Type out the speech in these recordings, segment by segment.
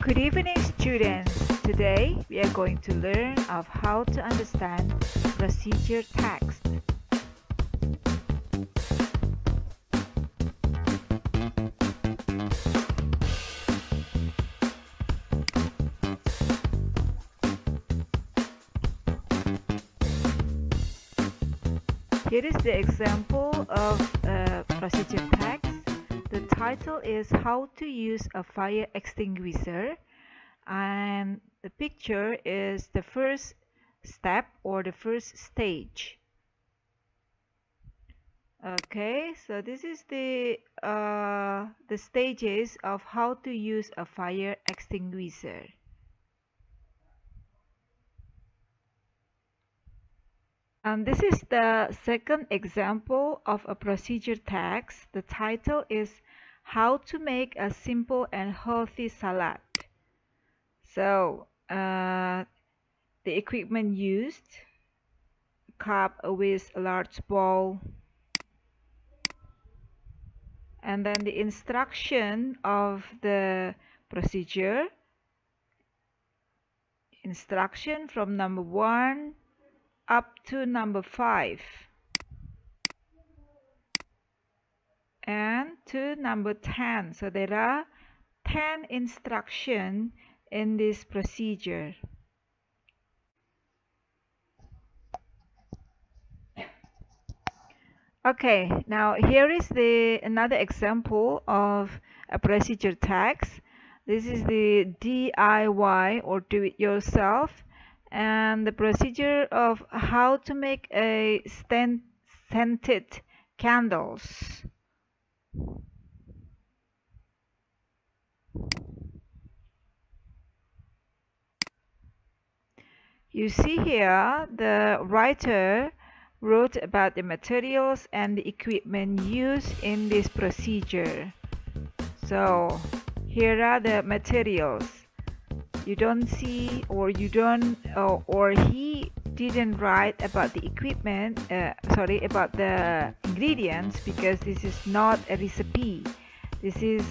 Good evening, students. Today we are going to learn of how to understand procedure text. Here is the example of a procedure text. The title is How to Use a Fire Extinguisher, and the picture is the first step or the first stage. Okay, so this is the stages of how to use a fire extinguisher. And this is the second example of a procedure text. The title is How to Make a Simple and Healthy Salad. So, the equipment used: cup with a large bowl, and then the instruction of the procedure. Instruction from number 1 up to number 5 and to number 10. So there are 10 instructions in this procedure. Okay, now here is another example of a procedure text. This is the DIY or do it yourself, and the procedure of how to make a scented candles. You see here the writer wrote about the materials and the equipment used in this procedure. So here are the materials. You don't see, or you don't, or he didn't write about the equipment, about the ingredients, because this is not a recipe. This is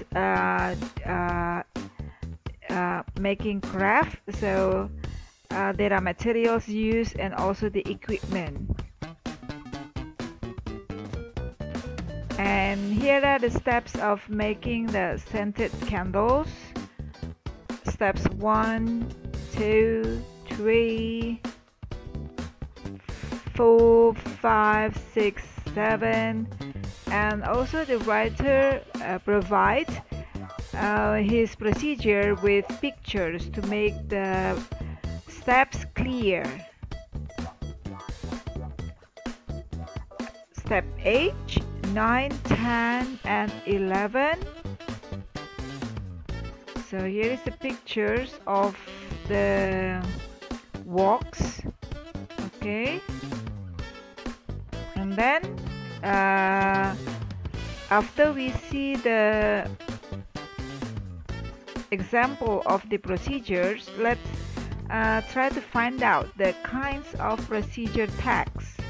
making craft. So there are materials used and also the equipment. And here are the steps of making the scented candles. Steps 1, 2, 3, 4, 5, 6, 7. And also the writer provides his procedure with pictures to make the steps clear. Step 8, 9, 10, and 11. So here is the pictures of the walks. Okay, and then after we see the example of the procedures, let's try to find out the kinds of procedure text.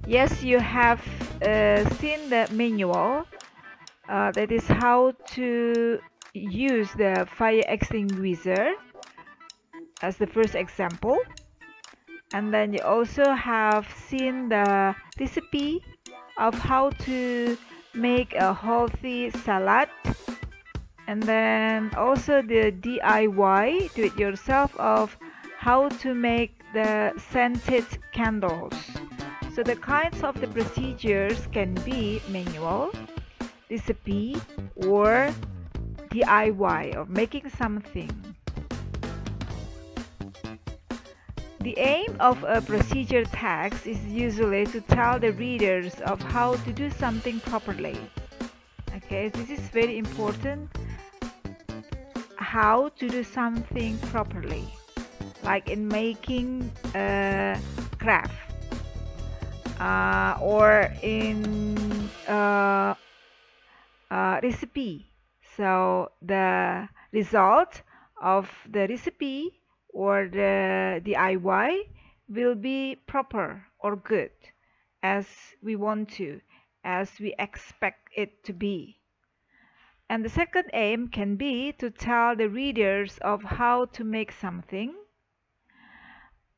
Yes, you have seen the manual. That is how to use the fire extinguisher as the first example. And then you also have seen the recipe of how to make a healthy salad. And then also the DIY, do it yourself, of how to make the scented candles. So the kinds of the procedures can be manual, recipe, or DIY, or making something. The aim of a procedure text is usually to tell the readers of how to do something properly. Okay, this is very important. How to do something properly, like in making a craft, or in recipe. So the result of the recipe or the DIY will be proper or good, as we want to, as we expect it to be. And the second aim can be to tell the readers of how to make something,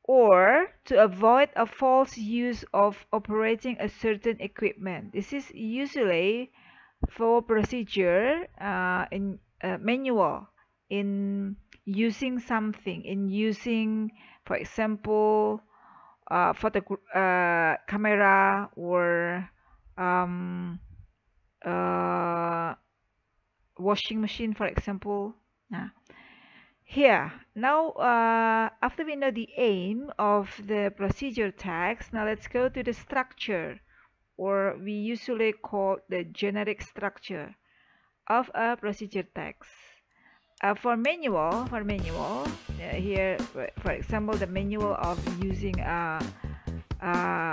or to avoid a false use of operating a certain equipment. This is usually for procedure in manual, in using something, in using, for example, camera, or um, uh, washing machine, for example. Here, now after we know the aim of the procedure text, now let's go to the structure, or we usually call the generic structure of a procedure text. For manual, here, for example, the manual of using a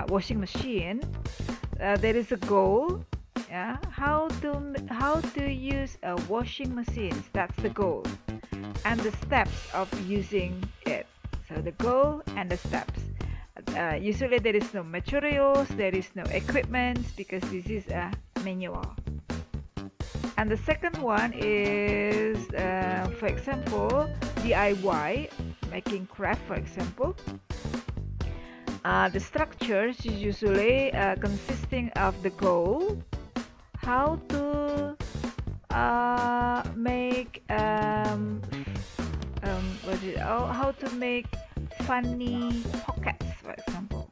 washing machine, there is a goal. Yeah, how to use a washing machine. That's the goal, and the steps of using it. So the goal and the steps. Usually there is no materials, there is no equipment, because this is a manual. And the second one is, for example, DIY, making craft, for example. The structures is usually consisting of the goal, how to make how to make funny pockets, for example,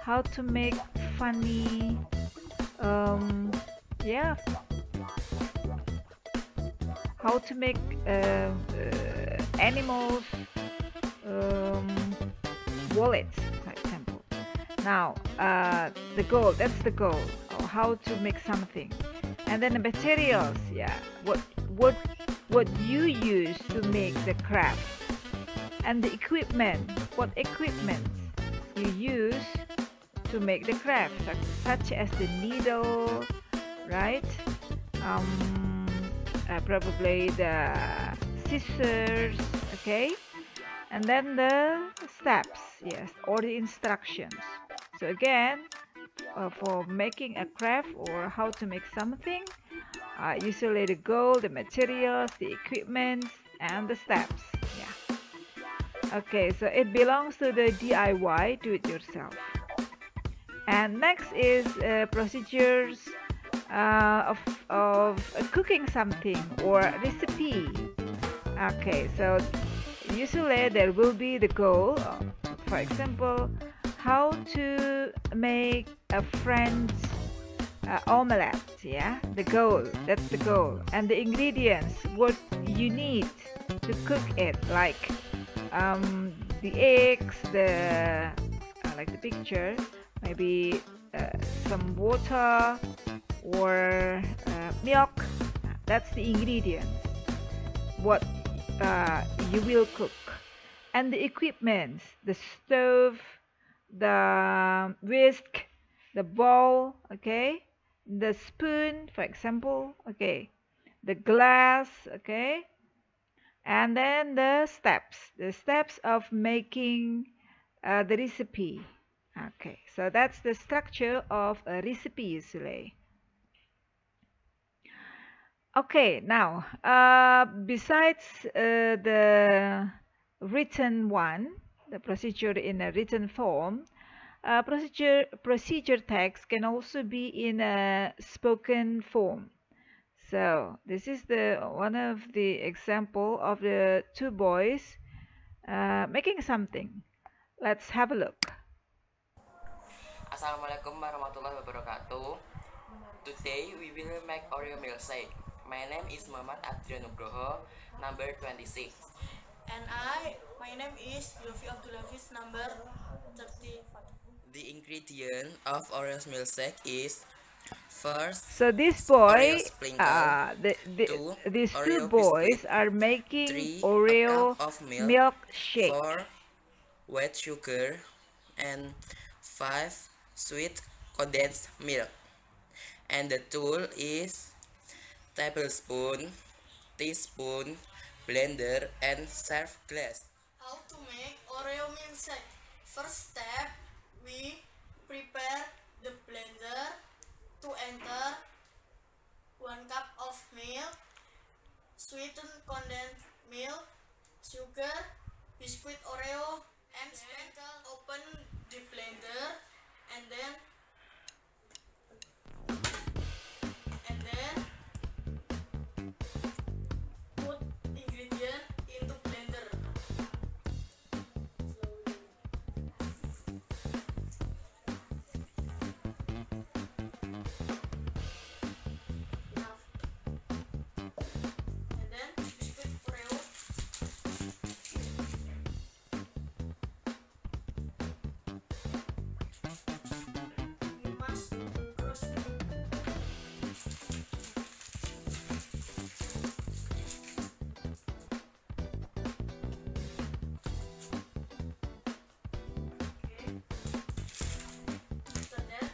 how to make funny yeah, how to make animals wallets, for example. Now the goal, that's the goal, or how to make something. And then the materials, yeah, what you use to make the craft. And the equipment, what equipment you use to make the craft, such as the needle, right? Probably the scissors, okay? And then the steps, yes, or the instructions. So again, for making a craft or how to make something, usually the goal, the materials, the equipment, and the steps. Yeah. Okay, so it belongs to the DIY, do it yourself. And next is procedures of cooking something or recipe. Okay, so usually there will be the goal, for example, how to make a French omelette. Yeah, the goal, that's the goal. And the ingredients, what you need to cook it, like the eggs, the like the picture, maybe some water or milk. That's the ingredients, what you will cook. And the equipment, the stove, the whisk, the bowl, okay, the spoon, for example, okay, the glass, okay. And then the steps of making the recipe. Okay, so that's the structure of a recipe usually. Okay, now besides the written one, the procedure in a written form, procedure text can also be in a spoken form. So this is the one of the example of the two boys making something. Let's have a look. Assalamualaikum warahmatullahi wabarakatuh. Today we will make Oreo milkshake. My name is Muhammad Adrian Nugroho, number 26. And my name is Yofi Abdulaziz, number 35. The ingredient of Oreo milkshake is first, So this Oreo boy, sprinkle, these two Oreo boys biscuit, are making 3 Oreo a cup of milkshake. 4 white sugar, and 5 sweet condensed milk. And the tool is tablespoon, teaspoon, blender, and serve glass. How to make Oreo milkshake? First step, we prepare the blender to enter 1 1 cup of milk, sweetened condensed milk, sugar, biscuit Oreo, and sprinkle. Open the blender and then put ingredient into blender. Enough. And then biscuit Oreo. You must cross it. After that,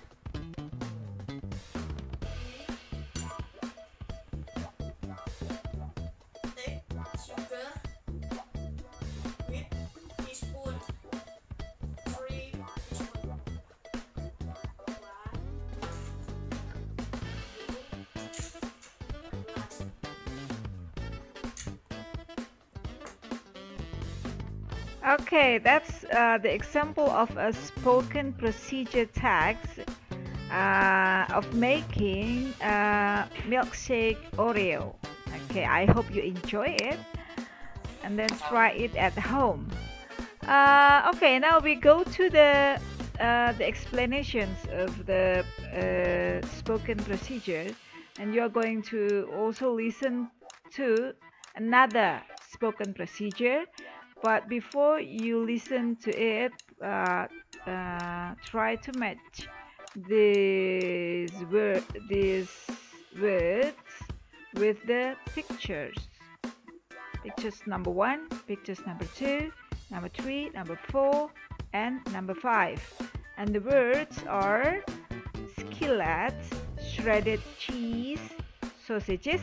take sugar with teaspoon, 3 teaspoon. 1, 2, Okay, that's the example of a spoken procedure text of making milkshake Oreo. Okay, I hope you enjoy it and then try it at home. Okay, now we go to the explanations of the spoken procedure, and you are going to also listen to another spoken procedure. But before you listen to it, try to match these words with the pictures. Pictures number 1, pictures number 2, number 3, number 4, and number 5. And the words are skillet, shredded cheese, sausages,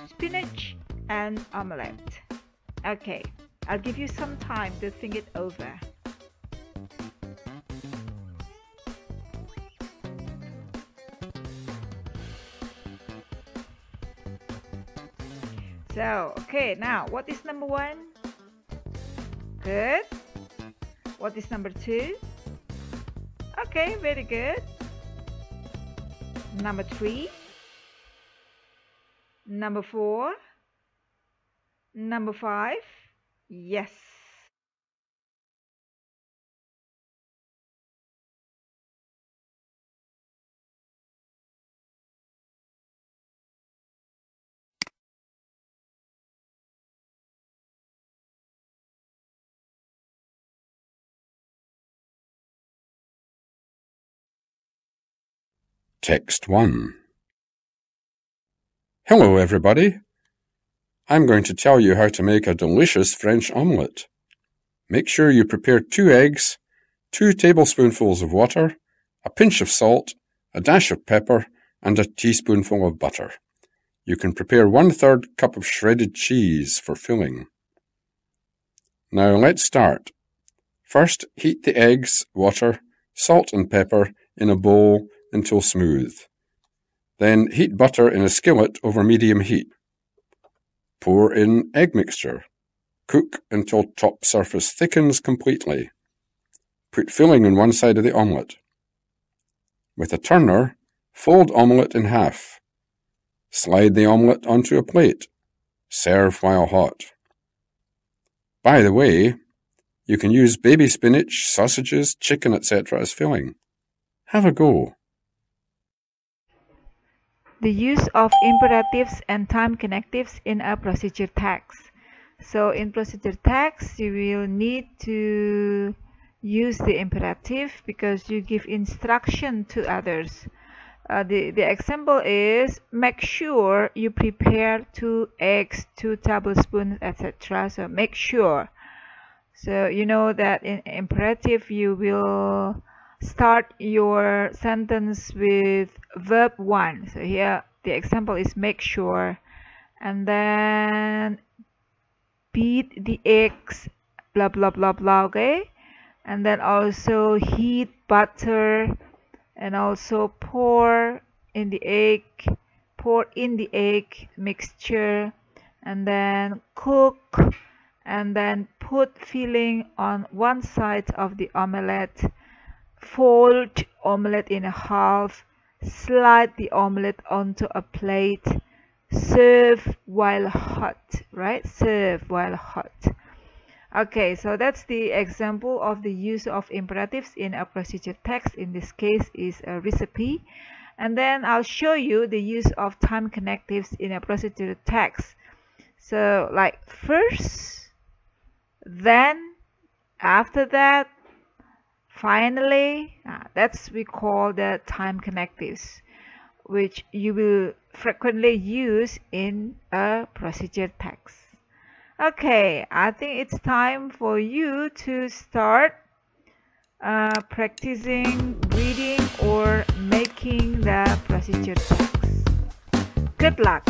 spinach, and omelette. Okay, I'll give you some time to think it over. So, okay, now what is number 1? Good. What is number 2? Okay, very good. Number 3. Number 4. Number 5. Yes. Text 1. Hello everybody. I'm going to tell you how to make a delicious French omelette. Make sure you prepare 2 eggs, 2 tablespoonfuls of water, a pinch of salt, a dash of pepper, and a teaspoonful of butter. You can prepare 1/3 cup of shredded cheese for filling. Now let's start. First, heat the eggs, water, salt and pepper in a bowl until smooth. Then heat butter in a skillet over medium heat. Pour in egg mixture. Cook until top surface thickens completely. Put filling on one side of the omelette. With a turner, fold omelette in half. Slide the omelette onto a plate. Serve while hot. By the way, you can use baby spinach, sausages, chicken, etc. as filling. Have a go. The use of imperatives and time connectives in a procedure text. So in procedure text, you will need to use the imperative because you give instruction to others. The example is make sure you prepare 2 eggs, 2 tablespoons, etc. So make sure. So you know that in imperative you will start your sentence with verb 1. So here the example is make sure, and then beat the eggs, blah blah blah blah, okay, and then also heat butter and also pour in the egg, pour in the egg mixture and then cook, and then put filling on one side of the omelette, fold omelette in half, slide the omelette onto a plate, serve while hot, right? Serve while hot. Okay, so that's the example of the use of imperatives in a procedure text. In this case is a recipe. And then I'll show you the use of time connectives in a procedure text. So like first, then, after that, finally, that's we call the time connectives, which you will frequently use in a procedure text. Okay, I think it's time for you to start practicing reading or making the procedure text. Good luck!